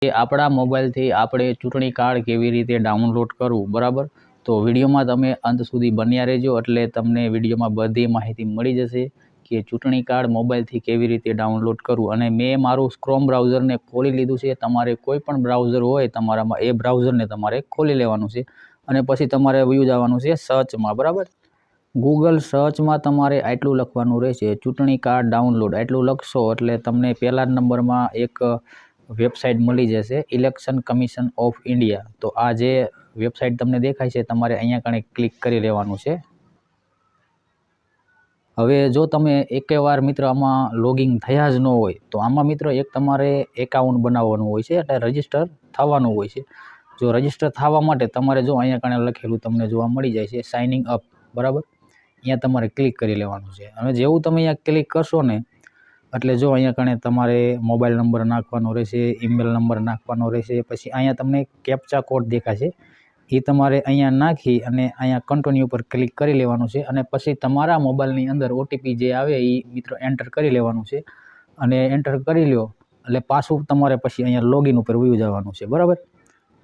કે આપણા મોબાઈલથી આપણે ચૂંટણી કાર્ડ કેવી રીતે ડાઉનલોડ કરવું, બરાબર? તો વિડીયોમાં તમે અંત સુધી બન્યા રહેજો, એટલે તમને વિડીયોમાં બધી માહિતી મળી જશે કે ચૂંટણી કાર્ડ મોબાઈલથી કેવી રીતે ડાઉનલોડ કરવું. અને મેં મારું ક્રોમ બ્રાઉઝરને ખોલી લીધું છે. તમારે કોઈ પણ બ્રાઉઝર હોય તમારામાં, એ બ્રાઉઝરને તમારે ખોલી લેવાનું છે અને પછી તમારે વ્યૂ જવાનું છે સર્ચમાં, બરાબર? ગૂગલ સર્ચમાં તમારે આટલું લખવાનું રહેશે, ચૂંટણી કાર્ડ ડાઉનલોડ. આટલું લખશો એટલે તમને પહેલા જ નંબરમાં એક વેબસાઇટ મળી જશે, ઇલેક્શન કમિશન ઓફ ઇન્ડિયા. તો આ જે વેબસાઇટ તમને દેખાય છે, તમારે અહીંયા કણે ક્લિક કરી લેવાનું છે. હવે જો તમે એકવાર મિત્ર આમાં લોગિન થયા જ ન હોય, તો આમાં મિત્ર એક તમારે એકાઉન્ટ બનાવવાનું હોય છે, એટલે રજિસ્ટર થવાનું હોય છે. જો રજિસ્ટર થવા માટે તમારે જો અહીંયા કણે લખેલું તમને જોવા મળી જાય છે સાઇનિંગ અપ, બરાબર? અહીંયા તમારે ક્લિક કરી લેવાનું છે. અને જેવું તમે અહીંયા ક્લિક કરશો ને, એટલે જો અહીંયા કણે તમારે મોબાઈલ નંબર નાખવાનો રહેશે, ઈમેલ નંબર નાખવાનો રહેશે. પછી અહીંયા તમને કેપ્ચા કોડ દેખાશે, એ તમારે અહીંયા નાખી અને અહીંયા કન્ટિન્યુ પર ક્લિક કરી લેવાનું છે. અને પછી તમારા મોબાઈલની અંદર ઓટીપી જે આવે એ મિત્રો એન્ટર કરી લેવાનું છે. અને એન્ટર કરી લ્યો એટલે પાછું તમારે પછી અહીંયા લોગિન ઉપર વયું જવાનું છે, બરાબર?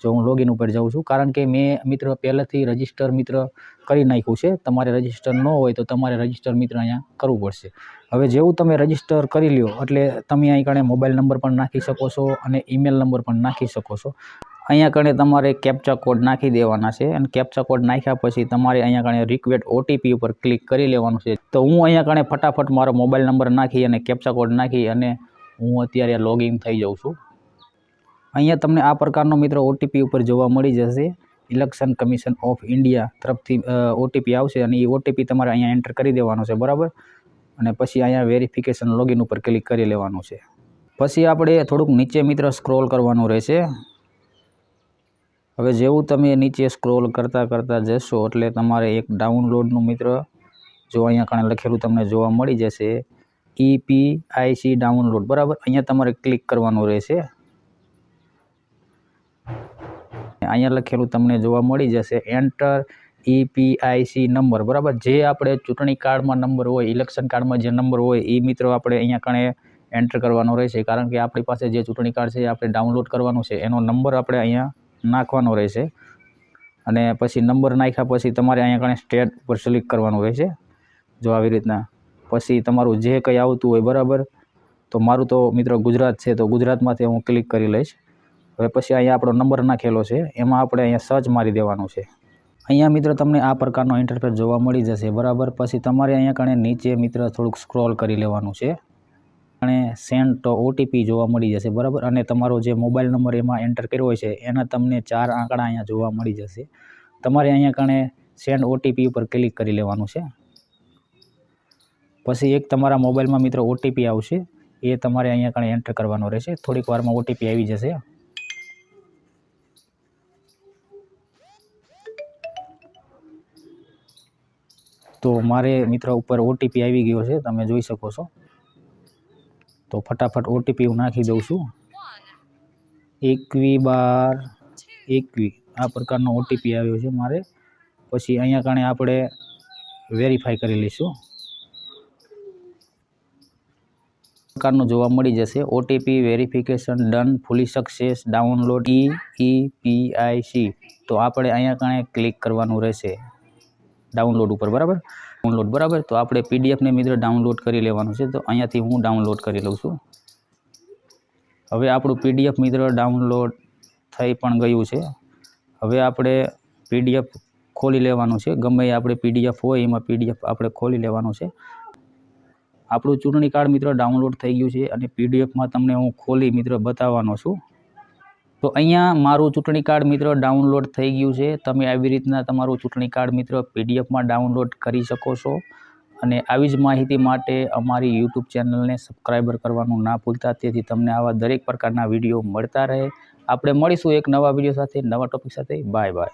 જો હું લોગિન ઉપર જાઉં છું, કારણ કે મેં મિત્ર પહેલાંથી રજિસ્ટર મિત્ર કરી નાખ્યું છે. તમારે રજિસ્ટર ન હોય તો તમારે રજિસ્ટર મિત્ર અહીંયા કરવું પડશે. હવે જેવું તમે રજિસ્ટર કરી લ્યો એટલે તમે અહીં કણે મોબાઈલ નંબર પણ નાખી શકો છો અને ઈમેલ નંબર પણ નાખી શકો છો. અહીંયા કણે તમારે કેપ્ચા કોડ નાખી દેવાના છે. અને કેપ્ચા કોડ નાખ્યા પછી તમારે અહીંયા કણે રિક્વેસ્ટ ઓટીપી ઉપર ક્લિક કરી લેવાનું છે. તો હું અહીંયા કણે ફટાફટ મારો મોબાઈલ નંબર નાખી અને કેપ્ચા કોડ નાખી અને હું અત્યારે લોગિન થઈ જાઉં છું. અહીંયા તમને આ પ્રકારનો મિત્રો ઓટીપી ઉપર જોવા મળી જશે, ઇલેક્શન કમિશન ઓફ ઇન્ડિયા તરફથી ઓટીપી આવશે અને એ ઓટીપી તમારે અહીંયા એન્ટર કરી દેવાનો છે, બરાબર? અને પછી અહીંયા વેરિફિકેશન લોગિન ઉપર ક્લિક કરી લેવાનું છે. પછી આપણે થોડુંક નીચે મિત્ર સ્ક્રોલ કરવાનું રહેશે. હવે જેવું તમે નીચે સ્ક્રોલ કરતાં જશો એટલે તમારે એક ડાઉનલોડનું મિત્ર જો અહીંયા કણે લખેલું તમને જોવા મળી જશે, EPIC ડાઉનલોડ, બરાબર? અહીંયા તમારે ક્લિક કરવાનું રહેશે. અહીંયા લખેલું તમને જોવા મળી જશે એન્ટર EPIC નંબર, બરાબર? જે આપણે ચૂંટણી કાર્ડમાં નંબર હોય, ઇલેક્શન કાર્ડમાં જે નંબર હોય એ મિત્રો આપણે અહીંયા કણે એન્ટર કરવાનો રહેશે. કારણ કે આપણી પાસે જે ચૂંટણી કાર્ડ છે એ આપણે ડાઉનલોડ કરવાનું છે, એનો નંબર આપણે અહીંયા નાખવાનો રહેશે. અને પછી નંબર નાખ્યા પછી તમારે અહીંયા કણે સ્ટેટ ઉપર સિલેક્ટ કરવાનું રહેશે, જો આવી રીતના. પછી તમારું જે કંઈ આવતું હોય, બરાબર? તો મારું તો મિત્રો ગુજરાત છે, તો ગુજરાતમાંથી હું ક્લિક કરી લઈશ. હવે પછી અહીંયા આપણો નંબર નાખેલો છે, એમાં આપણે અહીંયા સર્ચ મારી દેવાનું છે. અહીંયા મિત્ર તમને આ પ્રકારનો ઇન્ટરફેસ જોવા મળી જશે, બરાબર? પછી તમારે અહીંયા કણે નીચે મિત્ર થોડુંક સ્ક્રોલ કરી લેવાનું છે અને સેન્ડ તો ઓટીપી જોવા મળી જશે, બરાબર? અને તમારો જે મોબાઈલ નંબર એમાં એન્ટર કર્યો હોય છે એના તમને 4 આંકડા અહીંયા જોવા મળી જશે. તમારે અહીંયા કણે સેન્ડ ઓટીપી ઉપર ક્લિક કરી લેવાનું છે. પછી એક તમારા મોબાઈલમાં મિત્ર ઓટીપી આવશે, એ તમારે અહીંયા કણે એન્ટર કરવાનો રહેશે. થોડીક વારમાં ઓટીપી આવી જશે. તો મારે મિત્ર ઉપર ઓટીપી આવી ગયો છે, તમે જોઈ શકો છો. તો ફટાફટ ઓટીપી હું નાખી દઉં છું, 21/12/21 આ પ્રકારનો ઓટીપી આવ્યો છે મારે. પછી અહીંયા કણે આપણે વેરીફાઈ કરી લઈશું. પ્રકારનું જોવા મળી જશે OTP verification done fully success download EPIC. તો આપણે અહીંયા કણે ક્લિક કરવાનું રહેશે ડાઉનલોડ ઉપર, બરાબર? ડાઉનલોડ, બરાબર? તો આપણે પીડીએફને મિત્ર ડાઉનલોડ કરી લેવાનું છે. તો અહીંયાથી હું ડાઉનલોડ કરી લઉં છું. હવે આપણું પીડીએફ મિત્ર ડાઉનલોડ થઈ પણ ગયું છે. હવે આપણે પીડીએફ ખોલી લેવાનું છે. ગમે એ આપણે પીડીએફ હોય એમાં પીડીએફ આપણે ખોલી લેવાનું છે. આપણું ચૂંટણી કાર્ડ મિત્ર ડાઉનલોડ થઈ ગયું છે અને પીડીએફમાં તમને હું ખોલી મિત્ર બતાવવાનો છું. તો અહીંયા મારું ચૂંટણી કાર્ડ મિત્ર ડાઉનલોડ થઈ ગયું છે. તમે આવી રીતના તમારું ચૂંટણી કાર્ડ મિત્ર પીડીએફમાં ડાઉનલોડ કરી શકો છો. અને આવી જ માહિતી માટે અમારી યુટ્યુબ ચેનલને સબસ્ક્રાઈબર કરવાનું ના ભૂલતા, તેથી તમને આવા દરેક પ્રકારના વિડીયો મળતા રહે. આપણે મળીશું એક નવા વિડીયો સાથે, નવા ટોપિક સાથે. Bye bye.